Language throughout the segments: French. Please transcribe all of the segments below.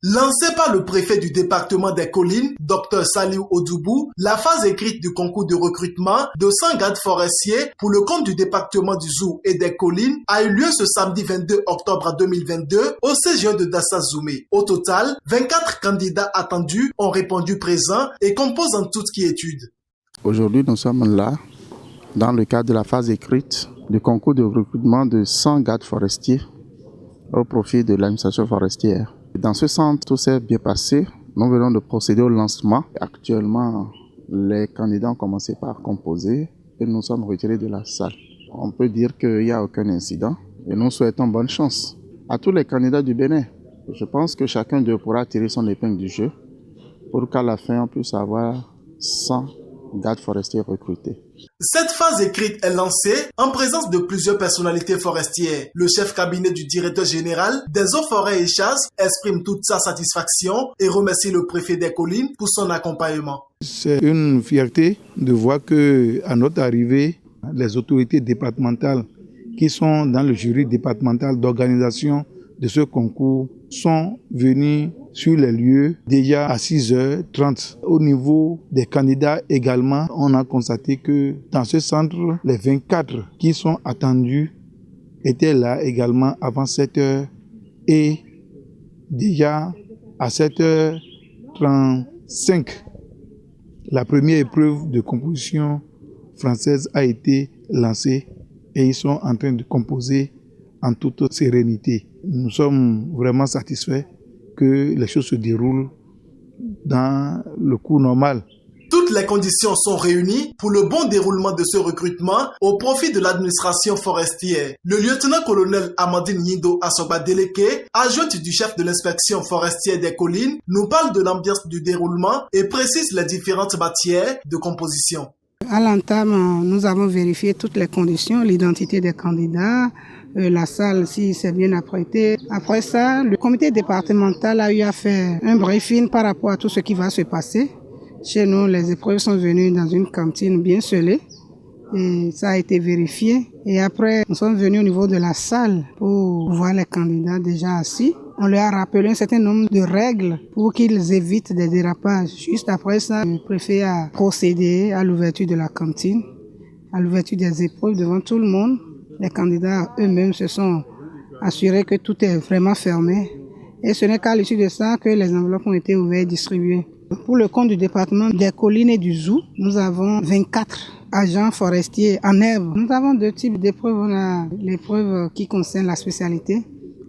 Lancée par le préfet du département des Collines, Dr Saliou Odoubou, la phase écrite du concours de recrutement de 100 gardes forestiers pour le compte du département du Zou et des Collines a eu lieu ce samedi 22 octobre 2022 au CGE de Dassa-Zoumé. Au total, 24 candidats attendus ont répondu présents et composent en toute quiétude. Aujourd'hui, nous sommes là dans le cadre de la phase écrite du concours de recrutement de 100 gardes forestiers au profit de l'administration forestière. Dans ce centre, tout s'est bien passé. Nous venons de procéder au lancement. Actuellement, les candidats ont commencé par composer et nous sommes retirés de la salle. On peut dire qu'il n'y a aucun incident et nous souhaitons bonne chance à tous les candidats du Bénin. Je pense que chacun d'eux pourra tirer son épingle du jeu pour qu'à la fin, on puisse avoir 100 gardes forestiers recrutés. Cette phase écrite est lancée en présence de plusieurs personnalités forestières. Le chef cabinet du directeur général des eaux, forêts et chasses exprime toute sa satisfaction et remercie le préfet des Collines pour son accompagnement. C'est une fierté de voir qu'à notre arrivée, les autorités départementales qui sont dans le jury départemental d'organisation de ce concours sont venus sur les lieux déjà à 6h30. Au niveau des candidats également, on a constaté que dans ce centre, les 24 qui sont attendus étaient là également avant 7h et déjà à 7h35, la première épreuve de composition française a été lancée et ils sont en train de composer en toute sérénité. Nous sommes vraiment satisfaits que les choses se déroulent dans le cours normal. Toutes les conditions sont réunies pour le bon déroulement de ce recrutement au profit de l'administration forestière. Le lieutenant-colonel Amandine Nido Assoba Deleke, adjointe du chef de l'inspection forestière des Collines, nous parle de l'ambiance du déroulement et précise les différentes matières de composition. À l'entame, nous avons vérifié toutes les conditions, l'identité des candidats, la salle si c'est bien apprêté. Après ça, le comité départemental a eu à faire un briefing par rapport à tout ce qui va se passer. Chez nous, les épreuves sont venues dans une cantine bien scellée et ça a été vérifié. Et après, nous sommes venus au niveau de la salle pour voir les candidats déjà assis. On leur a rappelé un certain nombre de règles pour qu'ils évitent des dérapages. Juste après ça, le préfet a procédé à l'ouverture de la cantine, à l'ouverture des épreuves devant tout le monde. Les candidats eux-mêmes se sont assurés que tout est vraiment fermé. Et ce n'est qu'à l'issue de ça que les enveloppes ont été ouvertes et distribuées. Pour le compte du département des Collines et du Zou, nous avons 24 agents forestiers en herbe. Nous avons deux types d'épreuves. On a l'épreuve qui concerne la spécialité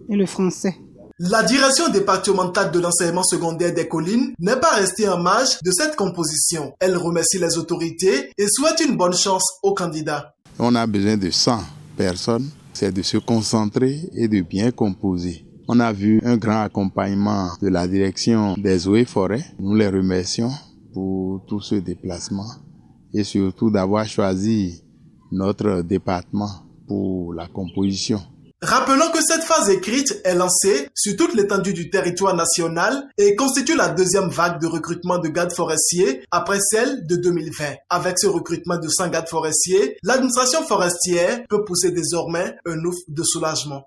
et le français. La direction départementale de l'enseignement secondaire des Collines n'est pas restée en marge de cette composition. Elle remercie les autorités et souhaite une bonne chance aux candidats. On a besoin de 100 personnes, c'est de se concentrer et de bien composer. On a vu un grand accompagnement de la direction des eaux et forêts. Nous les remercions pour tout ce déplacement et surtout d'avoir choisi notre département pour la composition. Rappelons que cette phase écrite est lancée sur toute l'étendue du territoire national et constitue la deuxième vague de recrutement de gardes forestiers après celle de 2020. Avec ce recrutement de 100 gardes forestiers, l'administration forestière peut pousser désormais un ouf de soulagement.